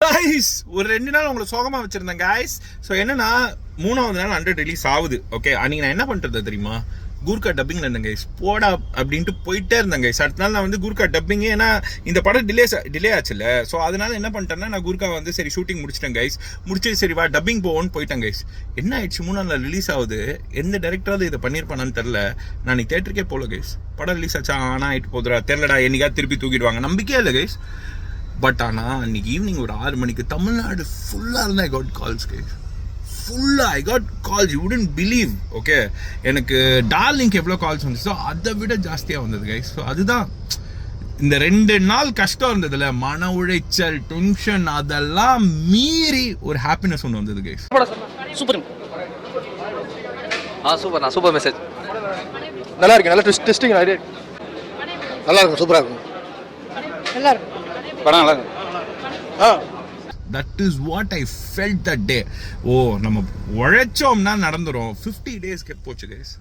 guys ஒரு 2 நாள் உங்களை சோகமா வச்சிருந்தேன் guys. ஸோ என்னன்னா 3வது நாள் 100 ரிலீஸ் ஆகுது. ஓகே, அன்னைக்கு நான் என்ன பண்றது தெரியுமா, கூர்க்கா டப்பிங்ல இருந்தேன் கைஸ். போடா அப்படின்ட்டு போயிட்டே இருந்தேன் கைஸ். அடுத்த நாள் நான் வந்து கூர்க்கா டப்பிங், ஏன்னா இந்த படம் டிலே ஆச்சுல்ல. ஸோ அதனால என்ன பண்ணிட்டேன்னா, நான் கூர்க்கா வந்து சரி ஷூட்டிங் முடிச்சிட்டேன் கைஸ். முடிச்சு சரி வா டப்பிங் போவோன்னு போயிட்டேன் கைஸ். என்ன ஆயிடுச்சு, 3 நாள் ரிலீஸ் ஆகுது. எந்த டைரக்டராவது இதை பண்ணியிருப்பானான்னு தெரில. நான் நீ தேட்டருக்கே போகல கைஸ். படம் ரிலீஸ் ஆச்சா, ஆனால் ஆயிட்டு போதுடா தெரிலடா, என்னைக்காவது திருப்பி தூக்கிடுவாங்க, நம்பிக்கையே இல்லை கைஸ். பட் ஆனால் அன்றைக்கி ஈவினிங் ஒரு 6 மணிக்கு தமிழ்நாடு ஃபுல்லாக இருந்தால் ஐ காட் கால்ஸ் கைஸ். ஃபுல்லாக I got calls, you wouldn't believe. Okay, எனக்கு டார்லிங்க் எவ்வளோ கால்ஸ் வந்துச்சோ அதை விட ஜாஸ்தியாக வந்தது கைஸ். ஸோ அதுதான் இந்த 2 நாள் கஷ்டம் இருந்ததுல, மன உளைச்சல், டென்ஷன், அதெல்லாம் மீறி ஒரு ஹாப்பினஸ் ஒன்று வந்தது guys. Super super super message, நல்லா இருக்கு, நல்லா டெஸ்டிங் ஐடியா, நல்லா இருக்கும், சூப்பராக இருக்கும், நல்லா இருக்கும் படம், நல்லா இருக்கும். That is what I felt that day. நம்ம உழைச்சோம்னா நடந்துரும். 50 days போச்சு கைஸ்.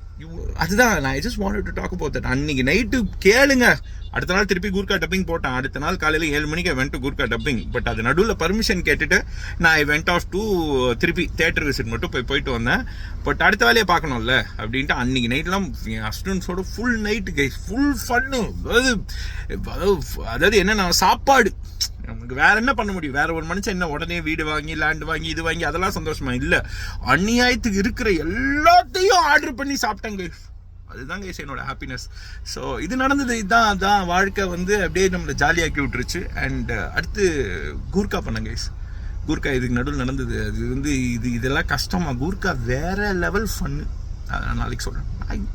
அதுதான் I just wanted to talk about that. அன்னைக்கு நைட்டு கேளுங்க. அடுத்த நாள் திருப்பி கூர்க்கா டப்பிங் போட்டேன். அடுத்த நாள் காலையில் 7 மணிக்கு I went to Gurkha dubbing. But அது நடுவில் பர்மிஷன் கேட்டுட்டு நான் I went off to திருப்பி தேட்டர் விசிட் மட்டும் போயிட்டு வந்தேன். பட் அடுத்த வேலையை பார்க்கணும்ல அப்படின்ட்டு அன்னைக்கு நைட்லாம் என் ஹஸ்பண்ட்ஸோட full night guys, full fun. அதாவது என்ன, சாப்பாடு நமக்கு வேற என்ன பண்ண முடியும், வேற ஒரு மனுஷன் என்ன உடனே வீடு வாங்கி லேண்ட் வாங்கி இது வாங்கி அதெல்லாம் சந்தோஷமா இல்லை. அநியாயத்துக்கு இருக்கிற எல்லாத்தையும் ஆர்டர் பண்ணி சாப்பிட்டேன் கைஸ். அதுதான் கைஸ் என்னோட ஹாப்பினஸ். ஸோ இது நடந்தது, இதுதான் அதான் வாழ்க்கை வந்து அப்படியே நம்மளை ஜாலியாக்கி விட்டுருச்சு. அண்ட் அடுத்து கூர்க்கா பண்ணேன் கைஸ். கூர்க்கா இதுக்கு நடுவில் நடந்தது. அது வந்து இதெல்லாம் கஷ்டமா, கூர்க்கா வேற லெவல் ஃபன்னு. அதை நான் நாளைக்கு சொல்கிறேன்.